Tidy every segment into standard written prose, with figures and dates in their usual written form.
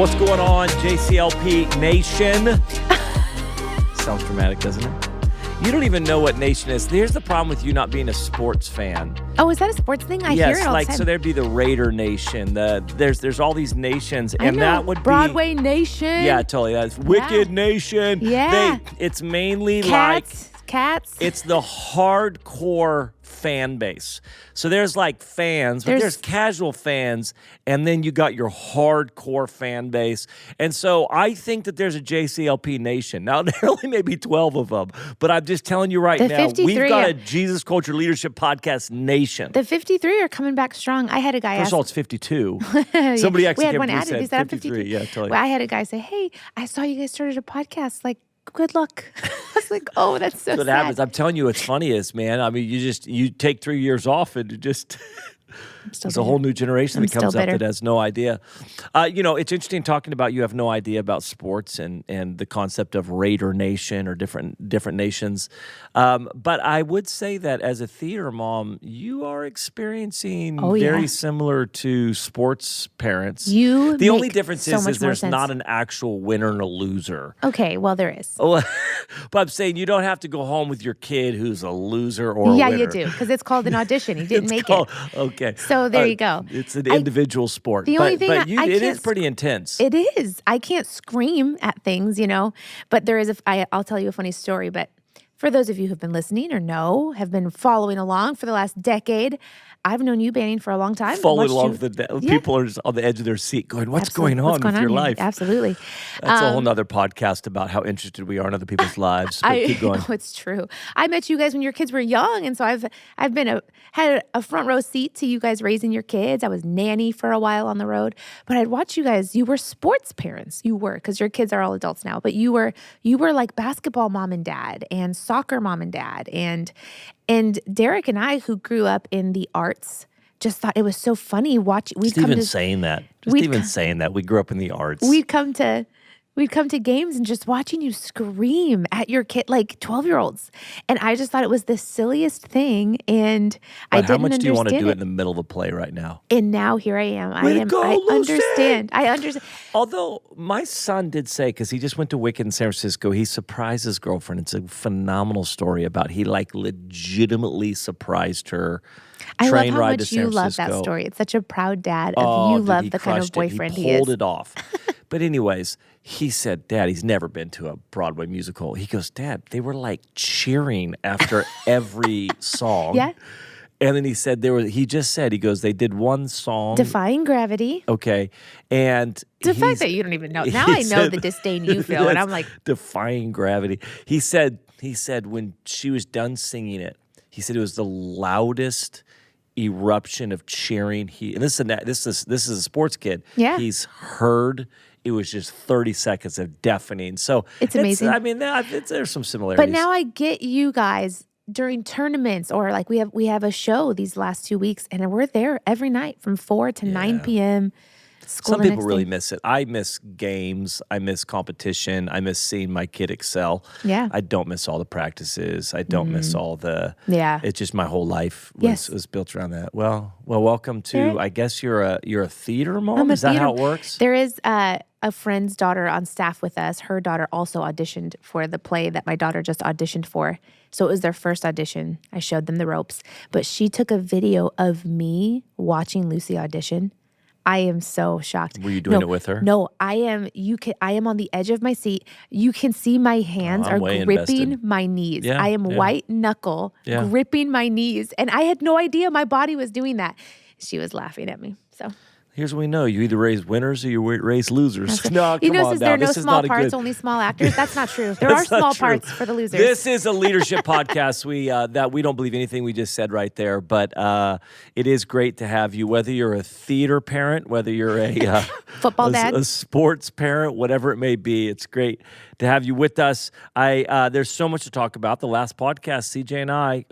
What's going on, JCLP Nation? Sounds dramatic, doesn't it? You don't even know what nation is. Here's the problem with you not being a sports fan. Oh, is that a sports thing? I hear it all the time. So there'd be the Raider Nation. There's all these nations, and that would Broadway Nation. Yeah, totally. That's Wicked Nation. Yeah. It's mainly Cats. It's the hardcore fan base. So there's like fans, but there's casual fans, and then you got your hardcore fan base. And so I think that there's a JCLP Nation. Now, there only may be 12 of them, but I'm just telling you right now, we've got a Jesus Culture Leadership Podcast Nation. The 53 are coming back strong. I had a guy First of all, it's 52. Somebody actually came and said 53. Yeah, totally. Well, I had a guy say, hey, I saw you guys started a podcast. Like, good luck. I was like, oh, that's so sad. What happens. I'm telling you, what's funny is, man, I mean, you take 3 years off and it just... There's a whole new generation that comes up that has no idea. It's interesting talking about you have no idea about sports and the concept of Raider Nation or different nations. But I would say that as a theater mom, you are experiencing very similar to sports parents. The only difference is there's not an actual winner and a loser. Okay, well, there is. But I'm saying you don't have to go home with your kid who's a loser or a winner. Yeah, you do, because it's called an audition. He didn't make it. Okay. So there you go. It's an individual sport. The only thing it is pretty intense. It is. I can't scream at things, but there is I'll tell you a funny story. But for those of you who've been listening or have been following along for the last decade, I've known you, Banning, for a long time. Following along, people are just on the edge of their seat going, what's going on with your life? Absolutely. That's a whole nother podcast about how interested we are in other people's lives. But keep going. No, it's true. I met you guys when your kids were young, and so I've had a front row seat to you guys raising your kids. I was nanny for a while on the road, but I'd watch you guys. You were sports parents. You were, because your kids are all adults now, but you were like basketball mom and dad and soccer mom and dad. And Derek and I, who grew up in the arts, just thought it was so funny watching. Saying that, we grew up in the arts. We'd come to games and just watching you scream at your kid, like 12-year-olds. And I just thought it was the silliest thing. And I didn't understand it. How much do you want to do it in the middle of a play right now? And now here I am. I understand. Although my son did say, because he just went to Wicked in San Francisco, he surprised his girlfriend. It's a phenomenal story about he legitimately surprised her. I love how much you love that story. It's such a proud dad. You love the kind of boyfriend he is. He pulled it off. But anyways, he said, Dad, he's never been to a Broadway musical. He goes, Dad, they were like cheering after every song. Yeah. And then he said he goes, they did one song. Defying Gravity. Okay. And the fact that you don't even know. Now I know the disdain you feel. And I'm like. Defying Gravity. He said when she was done singing it, he said it was the loudest eruption of cheering. This is a sports kid. Yeah. He's heard. It was just 30 seconds of deafening. So it's amazing. There's some similarities. But now I get you guys during tournaments, or like we have a show these last 2 weeks, and we're there every night from 4 to 9 p.m. Some people really miss it. I miss games. I miss competition. I miss seeing my kid excel. Yeah. I don't miss all the practices. I don't miss all the. Yeah. It's just my whole life was built around that. Well, welcome to. I guess you're a theater mom. Is that how it works? There is a friend's daughter on staff with us. Her daughter also auditioned for the play that my daughter just auditioned for. So it was their first audition. I showed them the ropes, but she took a video of me watching Lucy audition. I am so shocked. Were you doing it with her? No, I am. I am on the edge of my seat. You can see my hands are gripping my knees. Yeah, I am white knuckle gripping my knees, and I had no idea my body was doing that. She was laughing at me. So here's what we know: you either raise winners or you raise losers. No, come on, there are no small parts, only small actors. That's not true. There are small parts for the losers. This is a leadership podcast. We don't believe anything we just said right there, but it is great to have you. Whether you're a theater parent, whether you're a football dad, a sports parent, whatever it may be, it's great to have you with us. There's so much to talk about. The last podcast, CJ and I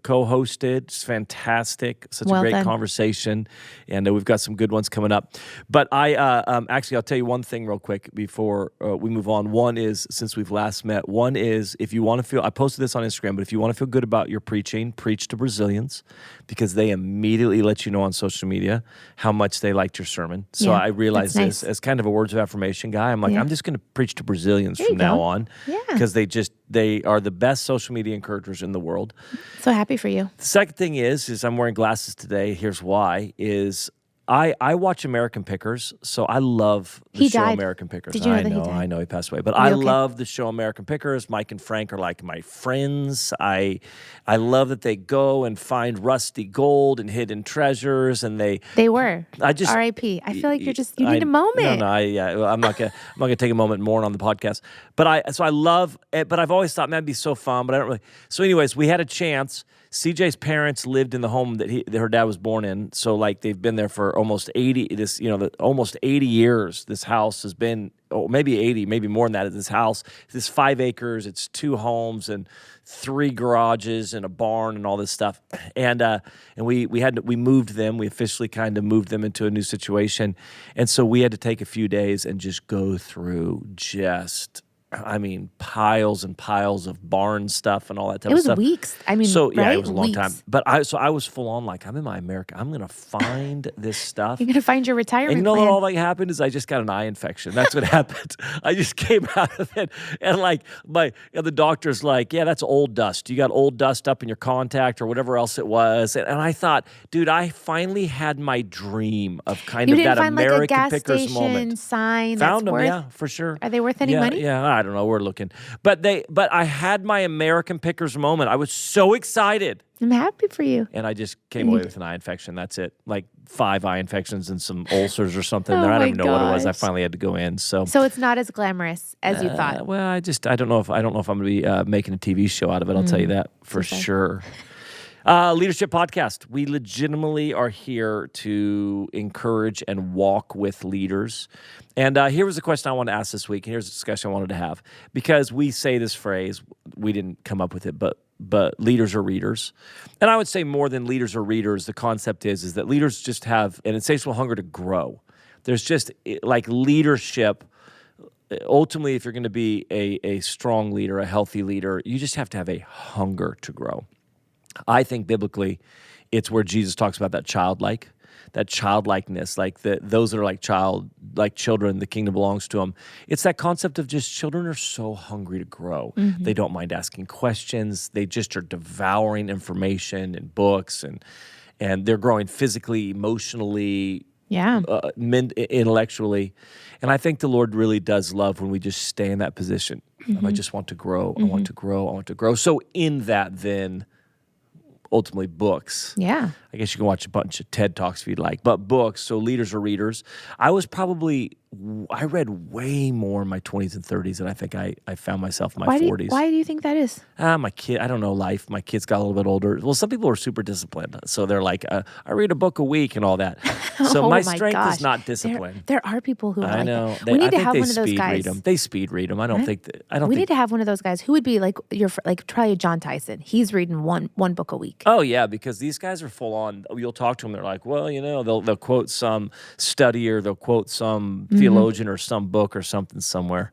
co-hosted. It's fantastic. Such a great conversation, and we've got some good good ones coming up. But actually, I'll tell you one thing real quick before we move on. One is, since we've last met, one is, if you want to feel, I posted this on Instagram, but if you want to feel good about your preaching, preach to Brazilians, because they immediately let you know on social media how much they liked your sermon. So I realized this as kind of a words of affirmation guy. I'm like, I'm just going to preach to Brazilians from now on, because they are the best social media encouragers in the world. So happy for you. The second thing is I'm wearing glasses today. Here's why, is I watch American Pickers, so I love the show American Pickers. Did you know that he died? I know he passed away, but I love the show American Pickers. Mike and Frank are like my friends. I love that they go and find rusty gold and hidden treasures, and they were. I just R.I.P. I feel like you need a moment. No, I'm not gonna take a moment more on the podcast. But I love it. But I've always thought, man, it'd be so fun. But I don't really. So, anyways, we had a chance. CJ's parents lived in the home that her dad was born in, so like they've been there for almost 80. Almost 80 years. This house has been, maybe 80, maybe more than that. This house, this 5 acres. It's 2 homes and 3 garages and a barn and all this stuff. And we moved them. We officially kind of moved them into a new situation, and so we had to take a few days and just go through piles and piles of barn stuff and all that type of stuff. It was weeks. It was a long time. But I was full on like, I'm in my America. I'm going to find this stuff. You're going to find your retirement and plan. All that happened is I just got an eye infection. That's what happened. I just came out of it. And like the doctor's like, yeah, that's old dust. You got old dust up in your contact or whatever else it was. And I thought, dude, I finally had my dream of that American like a gas Pickers station moment. Sign Found them, worth, yeah, for sure. Are they worth any money? Yeah, I don't know. We're looking. But I had my American Pickers moment. I was so excited. I'm happy for you. And I just came away with an eye infection. That's it. Like 5 eye infections and some ulcers or something. Oh I don't even know what it was. gosh. I finally had to go in. So it's not as glamorous as you thought. Well, I don't know if I'm going to be making a TV show out of it. I'll tell you that for sure. Leadership Podcast. We legitimately are here to encourage and walk with leaders. And here was a question I wanted to ask this week, and here's a discussion I wanted to have. Because we say this phrase, we didn't come up with it, but leaders are readers. And I would say more than leaders are readers, the concept is that leaders just have an insatiable hunger to grow. There's just, like, leadership. Ultimately, if you're going to be a strong leader, a healthy leader, you just have to have a hunger to grow. I think biblically, it's where Jesus talks about that childlikeness, like those that are like children, the kingdom belongs to them. It's that concept of just children are so hungry to grow. Mm-hmm. They don't mind asking questions. They just are devouring information and books, and they're growing physically, emotionally, intellectually. And I think the Lord really does love when we just stay in that position. Mm-hmm. I just want to grow. Mm-hmm. I want to grow. I want to grow. So in that, then, ultimately books. Yeah. I guess you can watch a bunch of TED Talks if you'd like, but books, so leaders are readers. I read way more in my 20s and 30s than I think I found myself in my 40s. Why do you think that is? My kid, I don't know, life. My kids got a little bit older. Well, some people are super disciplined, so they're like, I read a book a week and all that. So my strength is not discipline. There are people who are I know. Like that. We need to have one of those guys. They speed read them. I don't think. We need to have one of those guys who would be like try a John Tyson. He's reading one book a week. Oh yeah, because these guys are full on. You'll talk to them. They're like, well, they'll quote some study or they'll quote some theologian or some book or something somewhere.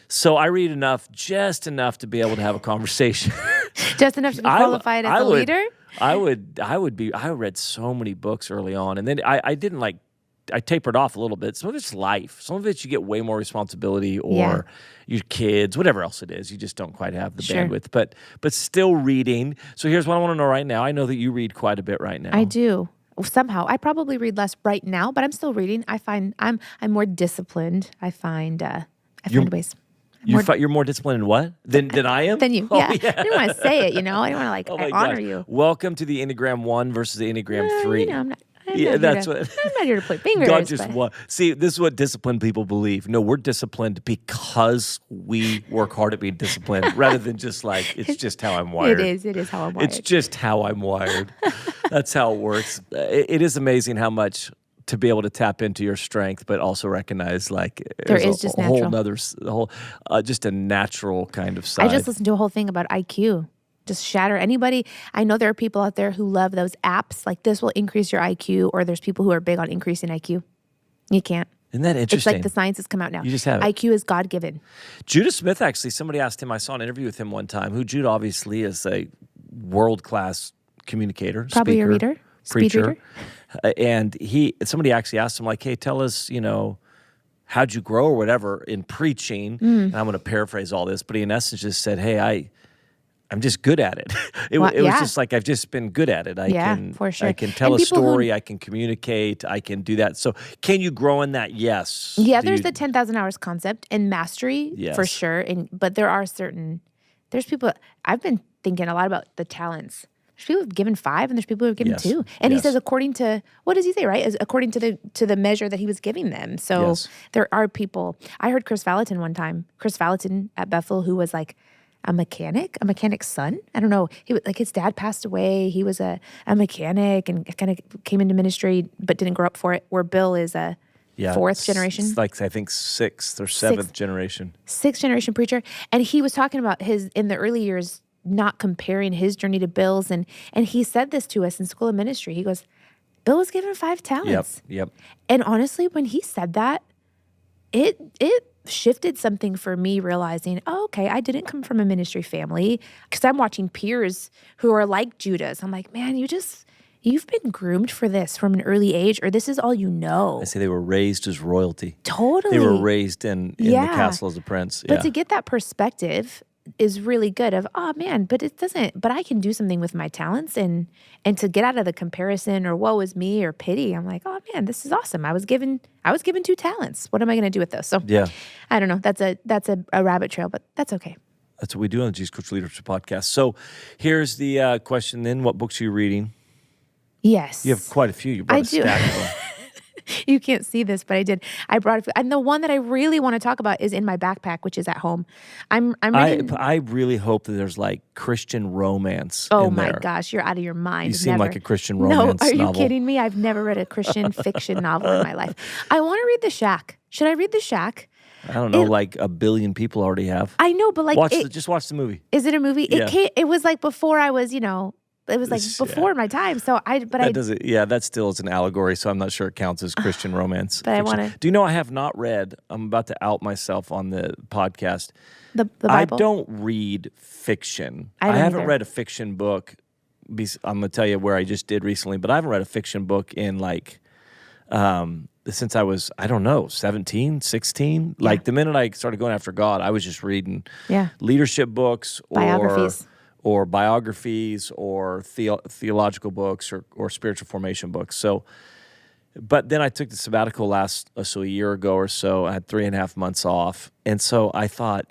So I read just enough to be able to have a conversation. Just enough to be qualified as a leader? I read so many books early on, and then I didn't I tapered off a little bit. Some of it's life. Some of it you get way more responsibility or your kids, whatever else it is. You just don't quite have the bandwidth. But still reading. So here's what I want to know right now. I know that you read quite a bit right now. I do. Somehow. I probably read less right now, but I'm still reading. I find I'm more disciplined. I find ways. You're more disciplined in what? Than I am? Than you. Yeah. I didn't want to say it, I didn't want to I honor you. Welcome to the Enneagram 1 versus the Enneagram 3. I'm not I'm not here to play fingers. God just see, this is what disciplined people believe. No, we're disciplined because we work hard at being disciplined, rather than just like it's just how I'm wired. It is how I'm wired. It's just how I'm wired. That's how it works. It is amazing how much to be able to tap into your strength, but also recognize like there is just a whole just a natural kind of side. I just listened to a whole thing about IQ. Just shatter anybody. I know there are people out there who love those apps. Like this will increase your IQ, or there's people who are big on increasing IQ. You can't. Isn't that interesting? It's like the science has come out now. You just have it. IQ is God-given. Judah Smith, actually, somebody asked him, I saw an interview with him one time, who Judah obviously is a world-class communicator, Probably speaker, a reader, preacher. speed reader. And somebody actually asked him, like, hey, tell us, how'd you grow or whatever in preaching? And I'm going to paraphrase all this, but he in essence just said, hey, I'm just good at it. It was just like, I've just been good at it. For sure. I can tell a story. I can communicate. I can do that. So can you grow in that? Yes. Yeah, there's the 10,000 hours concept and mastery for sure. But there's people, I've been thinking a lot about the talents. There's people who've given 5 and there's people who've given 2. And he says according to, what does he say, right? According to the measure that he was giving them. So there are people. I heard Chris Valentin one time. Chris Valentin at Bethel, who was like a mechanic's son. I don't know. He was like, his dad passed away. He was a mechanic and kind of came into ministry, but didn't grow up for it. Where Bill is a 4th generation. It's like, I think 6th or 7th generation. 6th generation preacher. And he was talking about in the early years, not comparing his journey to Bill's. And he said this to us in school of ministry. He goes, Bill was given 5 talents. Yep. And honestly, when he said that, it shifted something for me, realizing, oh, okay, I didn't come from a ministry family, because I'm watching peers who are like Judah's. I'm like, man, you've been groomed for this from an early age, or this is all you know. I say they were raised as royalty. Totally. They were raised in the castle as a prince. But to get that perspective is really good of, oh man, but I can do something with my talents, and to get out of the comparison or woe is me or pity. I'm like, oh man, this is awesome. I was given 2 talents. What am I going to do with those? So I don't know. That's a rabbit trail, but that's okay. That's what we do on the Jesus Coach Leadership Podcast. So here's the question then. What books are you reading? Yes. You have quite a few. You brought a stack of them. You can't see this, but I did. I brought a few. And the one that I really want to talk about is in my backpack, which is at home. I'm reading. I really hope that there's like Christian romance. Oh in my there. gosh, you're out of your mind. You seem like a Christian romance novel. No, are novel. you kidding me? I've never read a Christian fiction novel in my life. I want to read The Shack. Should I read The Shack? I don't know, like a billion people already have. I know, but like just watch the movie. Is it a movie? Yeah. It was like before I was, it was like before my time. So that still is an allegory, so I'm not sure it counts as Christian romance. But fiction. I want to. Do you know I have not read? I'm about to out myself on the podcast. The Bible? I don't read fiction. I haven't read a fiction book. I'm going to tell you where I just did recently, but I haven't read a fiction book in like since I was, 17, 16. Yeah. Like the minute I started going after God, I was just reading leadership books or biographies or theological books or spiritual formation books. So, but then I took the sabbatical a year ago or so. I had 3.5 months off. And so I thought,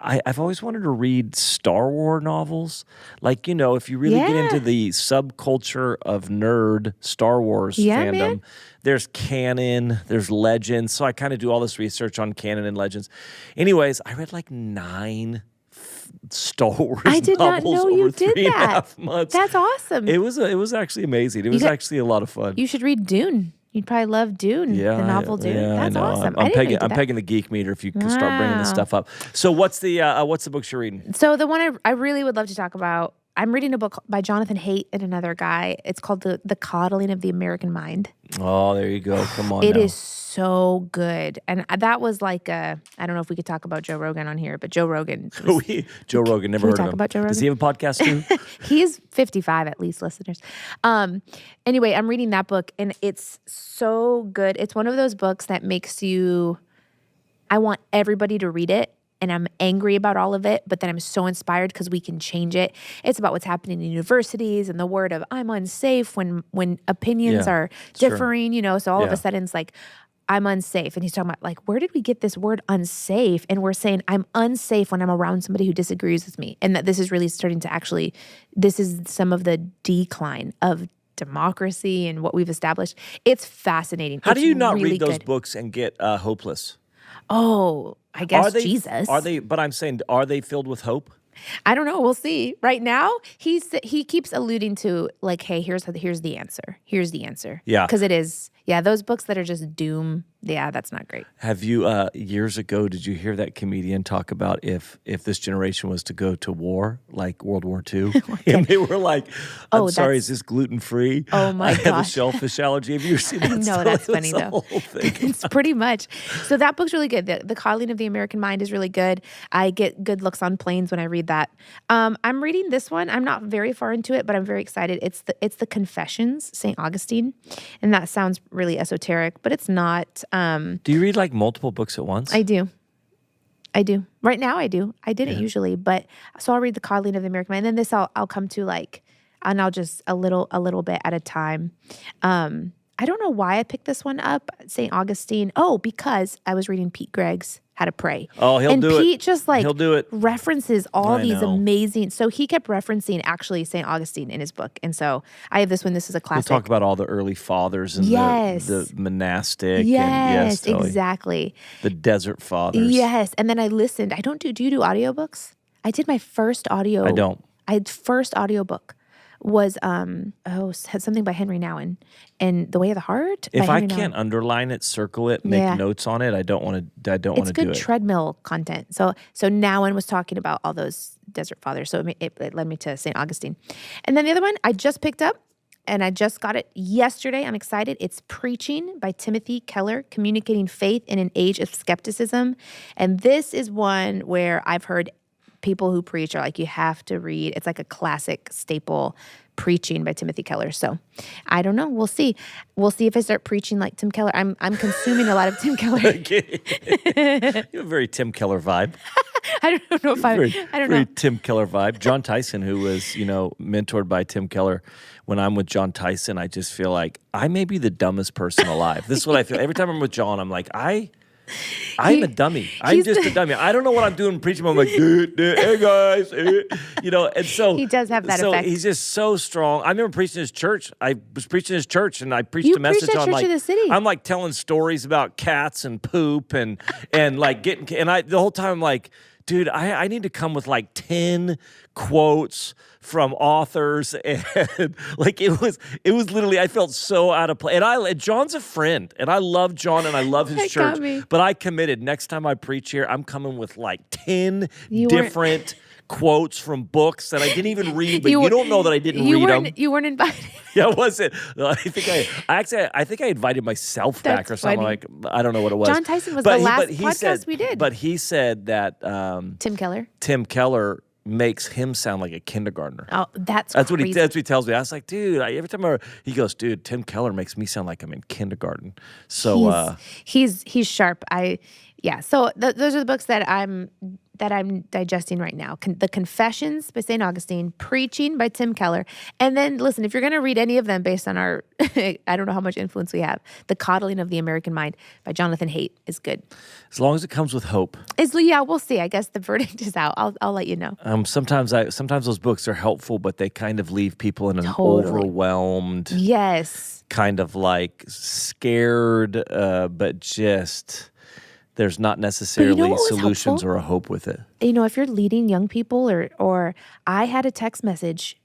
I've always wanted to read Star Wars novels. Like, if you really get into the subculture of nerd Star Wars fandom, man. There's canon, there's legends. So I kind of do all this research on canon and legends. Anyways, I read like 9 Star Wars I did not know you did that. 3.5 months. That's awesome. It was actually amazing. It was actually a lot of fun. You should read Dune. You'd probably love Dune, the novel Dune. That's awesome. I'm pegging the geek meter if you can start bringing this stuff up. So what's the books you're reading? So the one I really would love to talk about, I'm reading a book by Jonathan Haidt and another guy. It's called The Coddling of the American Mind. Oh, there you go. Come on It now. is so good. And that was like I don't know if we could talk about Joe Rogan on here, but Joe Rogan. Joe Rogan, never heard of him. Talk about Joe Rogan? Does he have a podcast too? He's 55 at least, listeners. Anyway, I'm reading that book and it's so good. It's one of those books that makes you, I want everybody to read it. And I'm angry about all of it, but then I'm so inspired because we can change it. It's about what's happening in universities and the word of I'm unsafe when opinions are differing, So all of a sudden it's like, I'm unsafe. And he's talking about like, where did we get this word unsafe? And we're saying I'm unsafe when I'm around somebody who disagrees with me. And that this is really starting to this is some of the decline of democracy and what we've established. It's fascinating. How do you not really read those good. books and get hopeless? Oh, I guess Jesus. Are they? But I'm saying, are they filled with hope? I don't know. We'll see. Right now, he keeps alluding to like, hey, here's the answer. Here's the answer. Yeah. Because it is. Yeah, those books that are just doom, yeah, that's not great. Have you, years ago, did you hear that comedian talk about if this generation was to go to war, like World War II? And they were like, I'm sorry, is this gluten-free? Oh, my I have a gosh. shellfish allergy. Have you ever seen that? No, that's funny, the though. whole thing. It's pretty much. So that book's really good. The Coddling of the American Mind is really good. I get good looks on planes when I read that. I'm reading this one. I'm not very far into it, but I'm very excited. It's the Confessions, St. Augustine. And that sounds really esoteric, but it's not. Do you read like multiple books at once? I do. Right now I do. I didn't usually, but so I'll read the Coddling of the American Mind. And then this I'll come to like, and I'll just a little bit at a time. I don't know why I picked this one up, St. Augustine. Oh, because I was reading Pete Gregg's How to Pray. Oh, he'll do it. And Pete just like he'll do it. references all these know. amazing. So he kept referencing actually St. Augustine in his book. And so I have this one. This is a classic. He'll talk about all the early fathers and the monastic. Yes, and totally. exactly. The desert fathers. Yes. And then I listened. Do you do audiobooks? I did my first audio. I don't. First audiobook was something by Henry Nouwen and The Way of the Heart. If I can't underline it, circle it, make notes on it, I don't want to do it. It's good treadmill content. So Nouwen was talking about all those desert fathers. So it led me to St. Augustine. And then the other one I just picked up and I just got it yesterday. I'm excited. It's Preaching by Timothy Keller, Communicating Faith in an Age of Skepticism. And this is one where I've heard people who preach are like, you have to read. It's like a classic staple, Preaching by Timothy Keller. So I don't know. We'll see. We'll see if I start preaching like Tim Keller. I'm consuming a lot of Tim Keller. You have a very Tim Keller vibe. I don't know if I don't know. Very Tim Keller vibe. John Tyson, who was, mentored by Tim Keller. When I'm with John Tyson, I just feel like I may be the dumbest person alive. This is what I feel. Every time I'm with John, I'm like, I'm a dummy. I'm just a dummy. I don't know what I'm doing preaching. I'm like, hey guys, and so he does have that so effect. He's just so strong. I remember preaching his church. I was preaching his church, and I preached a message on Church like of the City. I'm like telling stories about cats and poop and like getting the whole time I'm like, dude, I need to come with like 10 quotes from authors, and like it was literally, I felt so out of place. And John's a friend, and I love John, and I love his church. But I committed, next time I preach here, I'm coming with like 10 different quotes from books that I didn't even read, but you don't know that I didn't read them. You weren't invited. Yeah, was it? I think I invited myself back or something. Funny. Like, I don't know what it was. John Tyson was the last podcast we did. But he said that Tim Keller makes him sound like a kindergartner. Oh, that's what he tells me. I was like, dude, every time he goes, dude, Tim Keller makes me sound like I'm in kindergarten. So he's sharp. So those are the books that I'm digesting right now. The Confessions by St. Augustine, Preaching by Tim Keller. And then, listen, if you're going to read any of them based on our, I don't know how much influence we have, The Coddling of the American Mind by Jonathan Haidt is good. As long as it comes with hope. We'll see. I guess the verdict is out. I'll let you know. Sometimes those books are helpful, but they kind of leave people in an overwhelmed, kind of like scared, but just... There's not necessarily solutions or a hope with it. If you're leading young people or I had a text message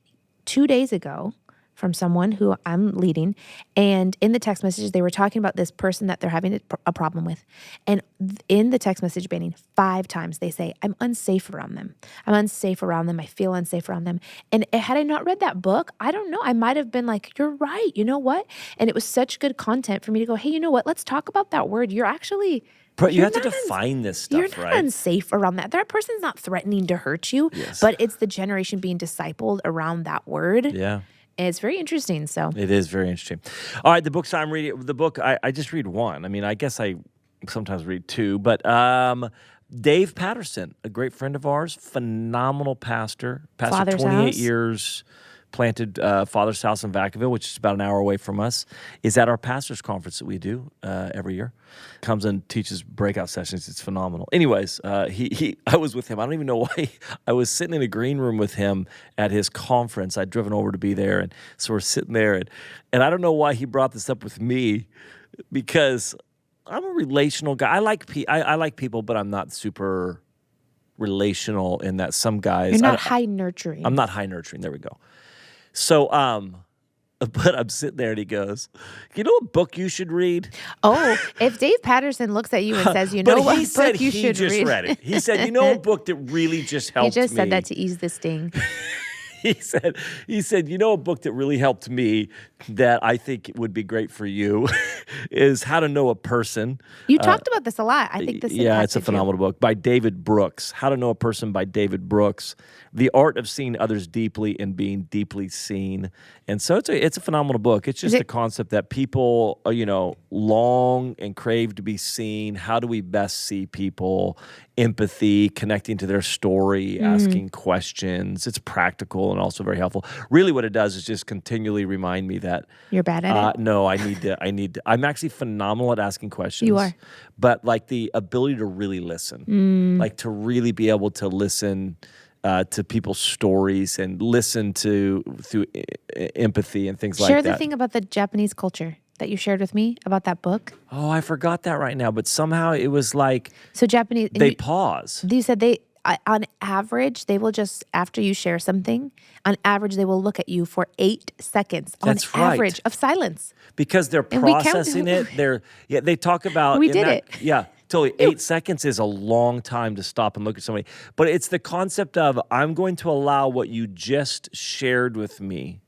2 days ago from someone who I'm leading, and in the text message, they were talking about this person that they're having a problem with. And in the text message, Banning, 5 times they say, I'm unsafe around them. I'm unsafe around them. I feel unsafe around them. And had I not read that book, I don't know. I might have been like, you're right. You know what? And it was such good content for me to go, hey, you know what? Let's talk about that word. You have to define this stuff, right? You're not unsafe around that. That person's not threatening to hurt you, but it's the generation being discipled around that word. Yeah. And it's very interesting. So it is very interesting. All right, the books I'm reading, I just read one. I mean, I guess I sometimes read 2, but Dave Patterson, a great friend of ours, phenomenal pastor, Father's 28 house. years, planted Father's House in Vacaville, which is about an hour away from us, is at our pastor's conference that we do every year. Comes and teaches breakout sessions. It's phenomenal. Anyways, I was with him. I don't even know why. I was sitting in a green room with him at his conference. I'd driven over to be there, and so we're sitting there, and I don't know why he brought this up with me, because I'm a relational guy. I like people, but I'm not super relational in that some guys... You're not high nurturing. I'm not high nurturing. There we go. So But I'm sitting there and he goes, you know what book you should read? Oh, if Dave Patterson looks at you and says, you know what book you should read. He just read it. He said, you know a book that really just helped me? He just said that to ease the sting. He said, you know, a book that really helped me that I think would be great for you is How to Know a Person. You talked about this a lot. I think this it's a phenomenal book by David Brooks. How to Know a Person by David Brooks. The Art of Seeing Others Deeply and Being Deeply Seen. And so it's a phenomenal book. It's just the concept that people, long and crave to be seen. How do we best see people? Empathy, connecting to their story, asking questions. It's practical and also very helpful. Really what it does is just continually remind me that you're bad at it. No, I need to. I'm actually phenomenal at asking questions. You are. But like the ability to really listen, like to really be able to listen to people's stories and listen through empathy and things like that. Share the thing about the Japanese culture that you shared with me about that book. Oh, I forgot that right now, but somehow it was like Japanese. They pause. You said on average, they will just, after you share something, on average, they will look at you for 8 seconds That's on average of silence. Because they're processing it. They talk about... We did it. Yeah, totally. 8 seconds is a long time to stop and look at somebody. But it's the concept of, I'm going to allow what you just shared with me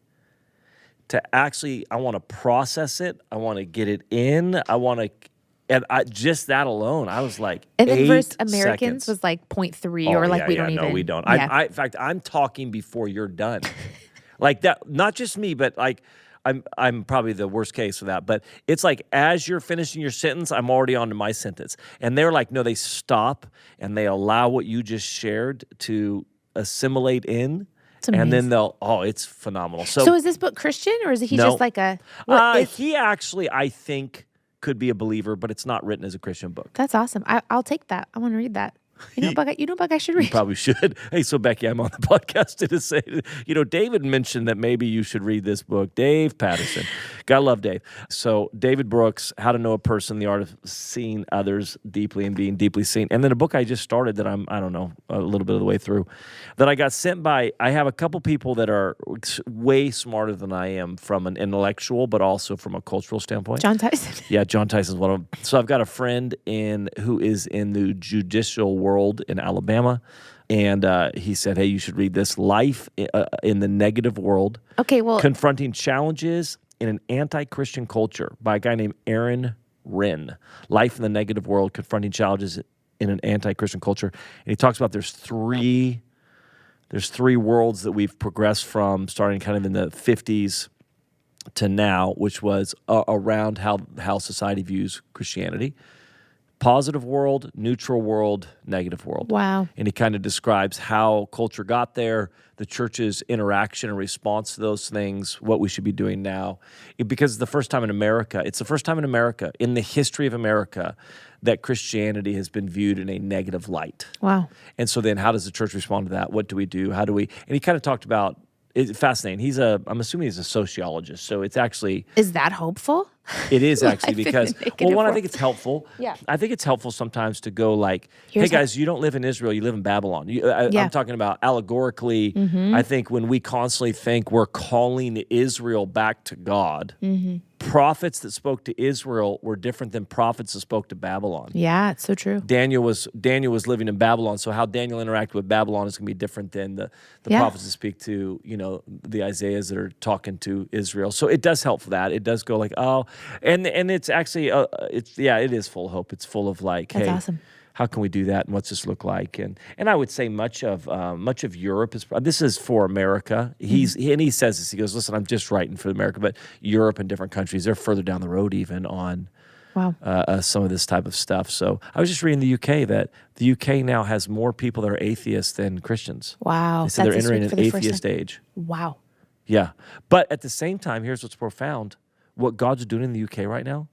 to actually, I want to process it. I want to get it in. Just that alone, I was like, and then 8 versus Americans seconds. was like 0.3 or like we don't even. No, we don't. Yeah. In fact, I'm talking before you're done. Like that, not just me, but like I'm probably the worst case for that. But it's like as you're finishing your sentence, I'm already on to my sentence. And they're like, no, they stop and they allow what you just shared to assimilate in. And then it's phenomenal. So is this book Christian or is he no. just like a... He actually, I think, could be a believer, but it's not written as a Christian book. That's awesome. I'll take that. I want to read that. You know what book I should read? You probably should. Hey, so Becky, I'm on the podcast to say, David mentioned that maybe you should read this book. Dave Patterson. Gotta love Dave. So David Brooks, How to Know a Person, The Art of Seeing Others Deeply and Being Deeply Seen. And then a book I just started that I'm, I don't know, a little bit of the way through, that I got sent by, I have a couple people that are way smarter than I am from an intellectual, but also from a cultural standpoint. John Tyson. Yeah, John Tyson's one of them. So I've got a friend who is in the judicial world in Alabama, and he said, hey, you should read this, Life in the Negative World. Okay, well... Confronting Challenges in an Anti-Christian Culture by a guy named Aaron Wren. Life in the Negative World, Confronting Challenges in an Anti-Christian Culture. And he talks about there's three worlds that we've progressed from starting kind of in the 50s to now, which was around how society views Christianity. Positive world, neutral world, negative world. Wow. And he kind of describes how culture got there, the church's interaction and response to those things, what we should be doing now. Because it's the first time in America, in the history of America, that Christianity has been viewed in a negative light. Wow. And so then how does the church respond to that? What do we do? How do we... And he kind of talked about... It's fascinating. I'm assuming he's a sociologist, so it's actually... Is that hopeful? It is actually because, I think it's helpful. Yeah. I think it's helpful sometimes to go like, hey guys, you don't live in Israel, you live in Babylon. I'm talking about allegorically. I think when we constantly think we're calling Israel back to God, prophets that spoke to Israel were different than prophets that spoke to Babylon. Yeah, it's so true. Daniel was living in Babylon, so how Daniel interacted with Babylon is going to be different than the prophets that speak to, the Isaiahs that are talking to Israel. So it does help for that. It does go like, oh, and it's actually, it is full of hope. It's full of like, that's hey, awesome. How can we do that, and what's this look like? And I would say much of Europe is. This is for America. He says this. He goes, listen, I'm just writing for America, but Europe and different countries, they're further down the road even on some of this type of stuff. So I was just reading the UK that the UK now has more people that are atheists than Christians. Wow, they said they're entering an atheist age. Wow. Yeah, but at the same time, here's what's profound: what God's doing in the UK right now.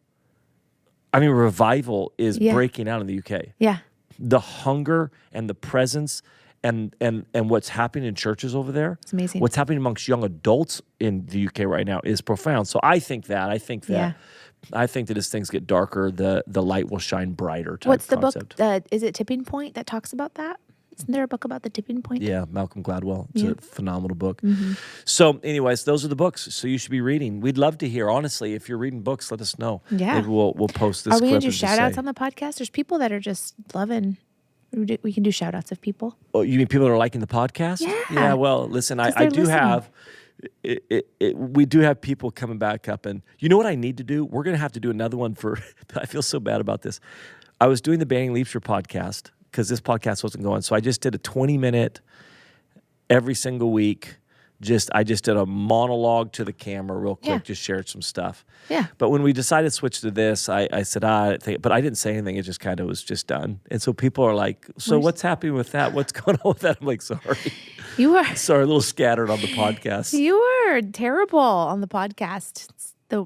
I mean, revival is breaking out in the UK. Yeah. The hunger and the presence and what's happening in churches over there. It's amazing. What's happening amongst young adults in the UK right now is profound. So I think that as things get darker, the light will shine brighter. What's the concept. book? Is it Tipping Point that talks about that? Isn't there a book about the tipping point? Yeah, Malcolm Gladwell. It's a phenomenal book. So anyways, those are the books. So you should be reading. We'd love to hear. Honestly, if you're reading books, let us know. Yeah. Maybe we'll post this Are we clip. going to do shout-outs on the podcast? There's people that are just loving. We can do shout-outs of people. Oh, you mean people that are liking the podcast? Yeah. Yeah, well, listen, I do have... we do have people coming back up, and you know what I need to do? We're going to have to do another one for... I feel so bad about this. I was doing the Banning and Becky podcast because this podcast wasn't going. So I just did a 20-minute every single week. I just did a monologue to the camera real quick, just shared some stuff. Yeah. But when we decided to switch to this, I said, but I didn't say anything. It just kind of was just done. And so people are like, so what's happening with that? What's going on with that? I'm like, sorry. You are. Sorry, a little scattered on the podcast. You are terrible on the podcast. You're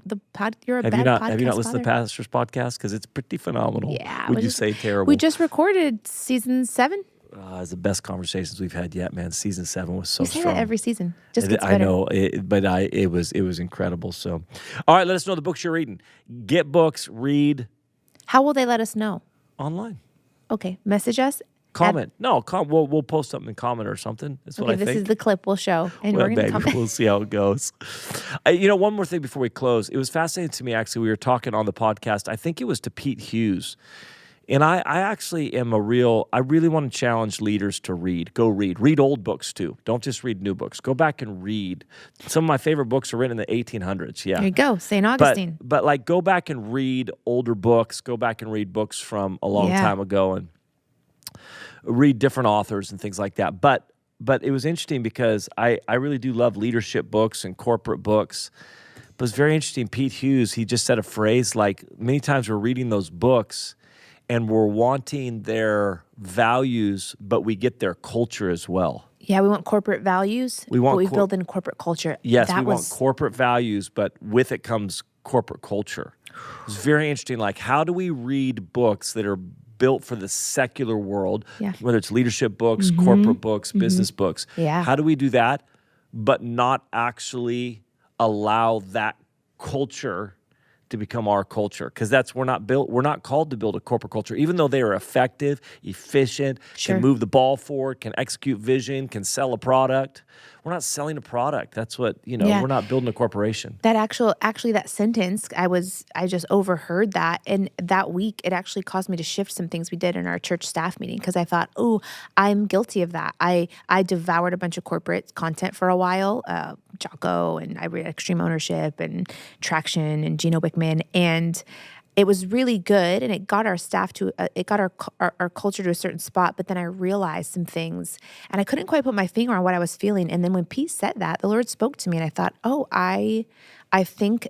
a bad podcast. Have you not listened to the Pastor's podcast? Because it's pretty phenomenal. Yeah. Would you say terrible? We just recorded season 7. It's the best conversations we've had yet, man. Season 7 was so strong. We say that every season. Just gets better. I know, it was incredible. So, all right, let us know the books you're reading. Get books, read. How will they let us know? Online. Okay, message us. Comment. We'll post something in comment or something. That's what I think. This is the clip we'll show, and we're going to comment. We'll see how it goes. One more thing before we close. It was fascinating to me, actually. We were talking on the podcast. I think it was to Pete Hughes. And I actually am I really want to challenge leaders to read. Go read. Read old books, too. Don't just read new books. Go back and read. Some of my favorite books are written in the 1800s, yeah. There you go, St. Augustine. But like, go back and read older books. Go back and read books from a long time ago and read different authors and things like that. But it was interesting because I really do love leadership books and corporate books. But it's very interesting. Pete Hughes, he just said a phrase like, many times we're reading those books and we're wanting their values, but we get their culture as well. Yeah, we want corporate values, but we build in corporate culture. Yes, we want corporate values, but with it comes corporate culture. It's very interesting. Like, how do we read books that are built for the secular world, whether it's leadership books, corporate books, business books? Yeah. How do we do that, but not actually allow that culture to become our culture? Because we're not called to build a corporate culture, even though they are effective, efficient, can move the ball forward, can execute vision, can sell a product. We're not selling a product. That's what, we're not building a corporation. That actually that sentence, I just overheard that. And that week, it actually caused me to shift some things we did in our church staff meeting because I thought, I'm guilty of that. I devoured a bunch of corporate content for a while, Jocko, and I read Extreme Ownership and Traction and Gino Wickman. And it was really good, and it got our staff it got our culture to a certain spot, but then I realized some things, and I couldn't quite put my finger on what I was feeling. And then when Pete said that, the Lord spoke to me, and I thought, I think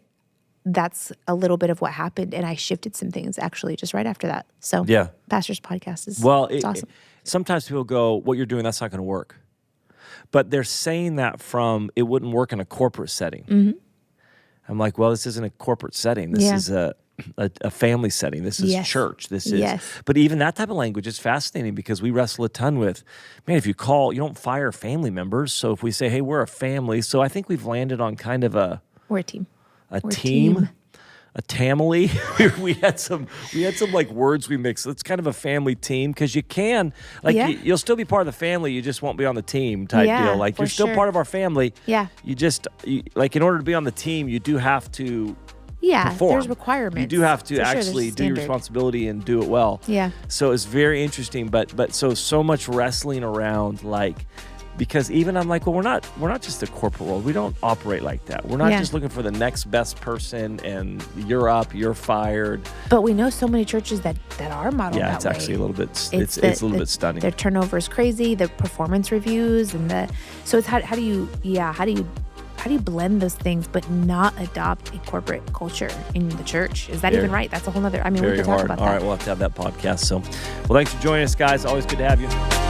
that's a little bit of what happened, and I shifted some things actually just right after that. So Pastor's podcast is awesome. Sometimes people go, what you're doing, that's not going to work. But they're saying that from, it wouldn't work in a corporate setting. Mm-hmm. I'm like, well, this isn't a corporate setting. This is a family setting. This is church. This is, but even that type of language is fascinating because we wrestle a ton with, man, if you don't fire family members. So if we say, hey, we're a family. So I think we've landed on kind of we're a team. A tamily. we had some like words we mixed. It's kind of a family team because you can you'll still be part of the family. You just won't be on the team type deal. Like you're still part of our family. Yeah. In order to be on the team, you do have to perform. There's requirements. You do have to actually do your responsibility and do it well. Yeah. So it's very interesting, but so much wrestling around because even I'm like, well, we're not just a corporate world. We don't operate like that. We're not just looking for the next best person and you're up, you're fired. But we know so many churches that are modeled that way. Yeah, it's actually a little bit it's a little bit stunning. Their turnover is crazy, the performance reviews so it's how do you blend those things but not adopt a corporate culture in the church? Is that even right? That's a whole nother, we could talk about that. All right, we'll have to have that podcast. So, well, thanks for joining us, guys. Always good to have you.